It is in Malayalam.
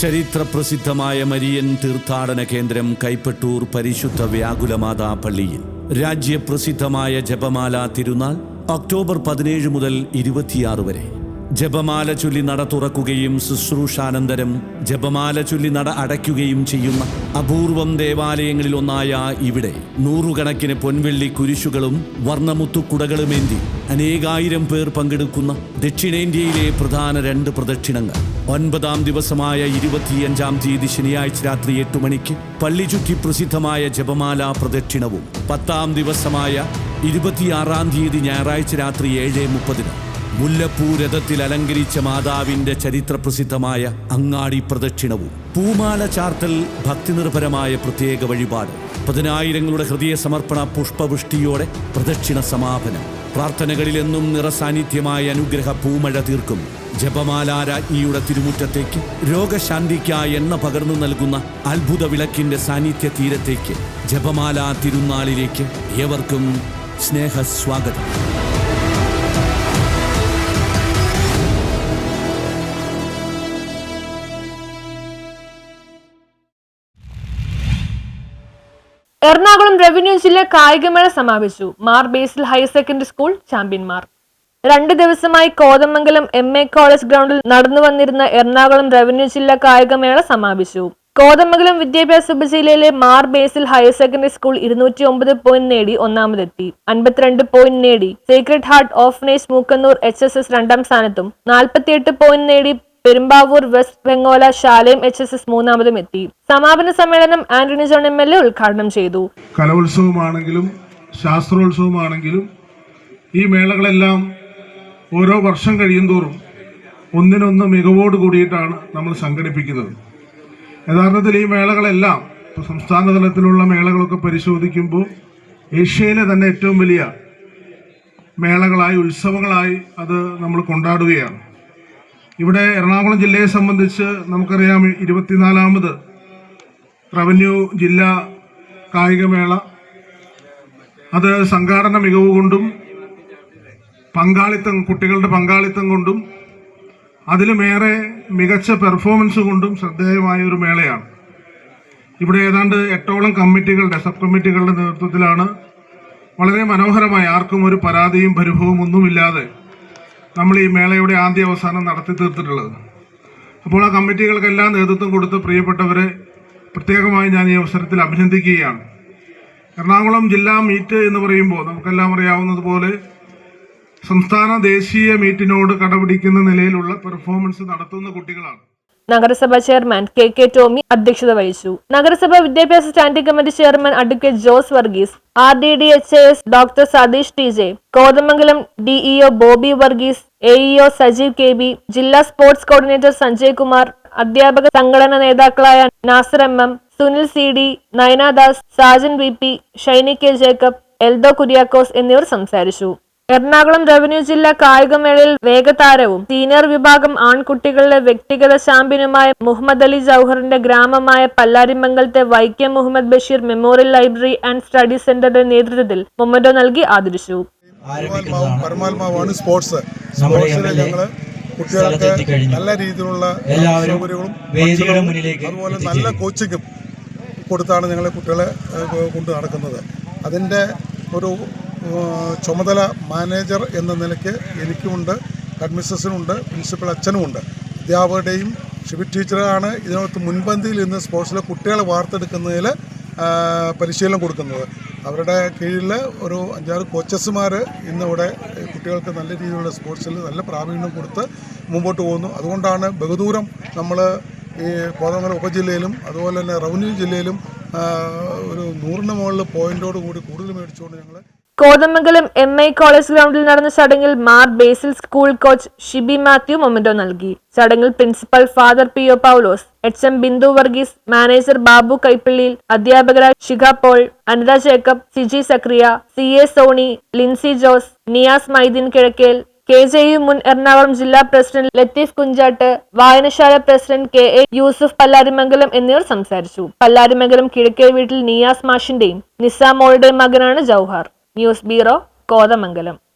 ചരിത്രപ്രസിദ്ധമായ മരിയൻ തീർത്ഥാടന കേന്ദ്രം കൈപ്പട്ടൂർ പരിശുദ്ധ വ്യാകുലമാതാ പള്ളിയിൽ രാജ്യപ്രസിദ്ധമായ ജപമാല തിരുനാൾ ഒക്ടോബർ 17 മുതൽ 26 വരെ. ജപമാല ചൊല്ലി നട തുറക്കുകയും ശുശ്രൂഷാനന്തരം ജപമാല ചൊല്ലി നട അടയ്ക്കുകയും ചെയ്യുന്ന അപൂർവം ദേവാലയങ്ങളിൽ ഒന്നായ ഇവിടെ നൂറുകണക്കിന് പൊൻവെള്ളി കുരിശുകളും വർണ്ണമുത്തുക്കുടകളുമേന്തി അനേകായിരം പേർ പങ്കെടുക്കുന്ന ദക്ഷിണേന്ത്യയിലെ പ്രധാന 2 പ്രദക്ഷിണങ്ങൾ 9-ാം ദിവസമായ 25-ാം തീയതി ശനിയാഴ്ച രാത്രി 8 മണിക്ക് പള്ളി ചുറ്റി പ്രസിദ്ധമായ ജപമാല പ്രദക്ഷിണവും 10-ാം ദിവസമായ 26-ാം തീയതി ഞായറാഴ്ച രാത്രി 7:30 മുല്ലപ്പൂ രഥത്തിൽ അലങ്കരിച്ച മാതാവിന്റെ ചരിത്രപ്രസിദ്ധമായ അങ്ങാടി പ്രദക്ഷിണവും പൂമാല ചാർത്തൽ ഭക്തിനിർഭരമായ പ്രത്യേക വഴിപാട് 10,000ങ്ങളുടെ ഹൃദയ സമർപ്പണ പുഷ്പവൃഷ്ടിയോടെ പ്രദക്ഷിണ സമാപനം. പ്രാർത്ഥനകളിലെന്നും നിറസാന്നിധ്യമായ അനുഗ്രഹ പൂമഴ തീർക്കും ജപമാല രാജ്ഞിയുടെ തിരുമുറ്റത്തേക്ക് രോഗശാന്തിക്കായി എണ്ണ പകർന്നു നൽകുന്ന അത്ഭുത വിളക്കിന്റെ സാന്നിധ്യ തീരത്തേക്ക് ജപമാല തിരുനാളിലേക്ക് ഏവർക്കും സ്നേഹസ്വാഗതം. എറണാകുളം റവന്യൂ ജില്ലാ കായികമേള സമാപിച്ചു. മാർ ബേസിൽ ഹയർ സെക്കൻഡറി സ്കൂൾ ചാമ്പ്യന്മാർ. 2 ദിവസമായി കോതമംഗലം MA കോളേജ് ഗ്രൗണ്ടിൽ നടന്നു വന്നിരുന്ന എറണാകുളം റവന്യൂ ജില്ലാ കായികമേള സമാപിച്ചു. കോതമംഗലം വിദ്യാഭ്യാസ ഉപജില്ലയിലെ മാർ ബേസിൽ ഹയർ സെക്കൻഡറി സ്കൂൾ 209 പോയിന്റ് നേടി ഒന്നാമതെത്തി. 52 പോയിന്റ് നേടി Sacred heart orphanage Mookkannoor HSS 2-ാം സ്ഥാനത്തും 48 പോയിന്റ് നേടി പെരുമ്പാവൂർ വെസ്റ്റ് ബംഗോല ശാലയം HSS 3-ാമതും എത്തി. സമാപന സമ്മേളനം ആന്റണി ജോൺ MLA ഉദ്ഘാടനം ചെയ്തു. കലോത്സവമാണെങ്കിലും ശാസ്ത്രോത്സവമാണെങ്കിലും ഈ മേളകളെല്ലാം ഓരോ വർഷം കഴിയുന്തോറും ഒന്നിനൊന്ന് മികവോട് കൂടിയിട്ടാണ് നമ്മൾ സംഘടിപ്പിക്കുന്നത്. യഥാർത്ഥത്തിൽ ഈ മേളകളെല്ലാം സംസ്ഥാന തലത്തിലുള്ള മേളകളൊക്കെ പരിശോധിക്കുമ്പോൾ ഏഷ്യയിലെ തന്നെ ഏറ്റവും വലിയ മേളകളായി ഉത്സവങ്ങളായി അത് നമ്മൾ കൊണ്ടാടുകയാണ്. ഇവിടെ എറണാകുളം ജില്ലയെ സംബന്ധിച്ച് നമുക്കറിയാം 24ാമത് റവന്യൂ ജില്ലാ കായികമേള അത് സംഘാടന മികവ് കൊണ്ടും കുട്ടികളുടെ പങ്കാളിത്തം കൊണ്ടും അതിലുമേറെ മികച്ച പെർഫോമൻസ് കൊണ്ടും ശ്രദ്ധേയമായ ഒരു മേളയാണ്. ഇവിടെ ഏതാണ്ട് 8ഓളം സബ് കമ്മിറ്റികളുടെ നേതൃത്വത്തിലാണ് വളരെ മനോഹരമായി ആർക്കും ഒരു പരാതിയും പരിഭവവും ഒന്നുമില്ലാതെ നമ്മൾ ഈ മേളയുടെ ആദ്യ അവസാനം നടത്തി തീർത്തിട്ടുള്ളത്. അപ്പോൾ ആ കമ്മിറ്റികൾക്കെല്ലാം നേതൃത്വം കൊടുത്ത് പ്രിയപ്പെട്ടവരെ പ്രത്യേകമായി ഞാൻ ഈ അവസരത്തിൽ അഭിനന്ദിക്കുകയാണ്. എറണാകുളം ജില്ലാ മീറ്റ് എന്ന് പറയുമ്പോൾ നമുക്കെല്ലാം അറിയാവുന്നതുപോലെ സംസ്ഥാന ദേശീയ മീറ്റിനോട് കടപിടിക്കുന്ന നിലയിലുള്ള പെർഫോമൻസ് നടത്തുന്ന കുട്ടികളാണ്. നഗരസഭാ ചെയർമാൻ KK ടോമി അധ്യക്ഷത വഹിച്ചു. നഗരസഭാ വിദ്യാഭ്യാസ standing committee chairman advocate Jose Varghese, RDDHAS doctor Satheesh TJ, Kothamangalam DEO Boby Varghese, AEO Sajeev KB, ജില്ലാ സ്പോർട്സ് കോർഡിനേറ്റർ സഞ്ജയ് കുമാർ, അധ്യാപക സംഘടനാ നേതാക്കളായ Nasar MM, Sunil CD, Nayanadas, Sajan VP, Shiny K Jacob, Eldho Kuriakose എന്നിവർ സംസാരിച്ചു. എറണാകുളം റവന്യൂ ജില്ലാ കായികമേളയിൽ വേഗതാരവും സീനിയർ വിഭാഗം ആൺകുട്ടികളുടെ വ്യക്തിഗത ചാമ്പ്യനുമായ മുഹമ്മദ് അലി ജൌഹറിന്റെ ഗ്രാമമായ പല്ലാരിമംഗലത്തെ Vaikom Muhammad Basheer memorial library and study സെന്ററിന്റെ നേതൃത്വത്തിൽ മൊമെന്റോ നൽകി ആദരിച്ചു. പരമാത്മാവാണ് സ്പോർട്സ്. ഞങ്ങള് കുട്ടികൾക്ക് നല്ല രീതിയിലുള്ള സൗകര്യങ്ങളും അതുപോലെ നല്ല കോച്ചിങ്ങും കൊടുത്താണ് ഞങ്ങൾ കുട്ടികളെ കൊണ്ട് നടക്കുന്നത്. അതിൻ്റെ ഒരു ചുമതല മാനേജർ എന്ന നിലയ്ക്ക് എനിക്കുമുണ്ട്, അഡ്മിനിസ്ട്രേഷനുമുണ്ട്, പ്രിൻസിപ്പൽ അച്ഛനുമുണ്ട്. അധ്യാപകരുടെയും ഷിബി ടീച്ചറാണ് ഇതിനകത്ത് മുൻപന്തിയിൽ നിന്ന് സ്പോർട്സിലെ കുട്ടികളെ വാർത്തെടുക്കുന്നതിൽ പരിശീലനം കൊടുക്കുന്നത്. അവരുടെ കീഴിൽ ഒരു 5-6 കോച്ചസ്മാർ ഇന്നിവിടെ കുട്ടികൾക്ക് നല്ല രീതിയിലുള്ള സ്പോർട്സിൽ നല്ല പ്രാവീണ്യം കൊടുത്ത് മുമ്പോട്ട് പോകുന്നു. അതുകൊണ്ടാണ് ബഹുദൂരം നമ്മൾ ഈ കോതമംഗലം ഉപജില്ലയിലും അതുപോലെ തന്നെ റവന്യൂ ജില്ലയിലും ഒരു 100ന് മുകളിൽ പോയിന്റോട് കൂടി കൂടുതൽ മേടിച്ചുകൊണ്ട് ഞങ്ങൾ കോതമംഗലം MA കോളേജ് ഗ്രൗണ്ടിൽ നടന്ന ചടങ്ങിൽ Mar Basil school coach Shibi Mathew memento നൽകി. ചടങ്ങിൽ principal father PO Paulose, HM Bindu Varghese, manager Babu Kaippalliyil, അധ്യാപകരായ Shikha Paul, Anitha Jacob, Siji Sakariya, CA Sony, Lincy Jose, Niyas Maideen Kizhakkel, KJU മുൻ എറണാകുളം ജില്ലാ പ്രസിഡന്റ് ലത്തീഫ് കുഞ്ചാട്ട്, വായനശാല പ്രസിഡന്റ് KA യൂസുഫ് പല്ലാരിമംഗലം എന്നിവർ സംസാരിച്ചു. പല്ലാരിമംഗലം കിഴക്കേ വീട്ടിൽ നിയാസ് മാഷിന്റെയും നിസാമോളുടെയും മകനാണ് ജൌഹർ. News bureau, Kothamangalam.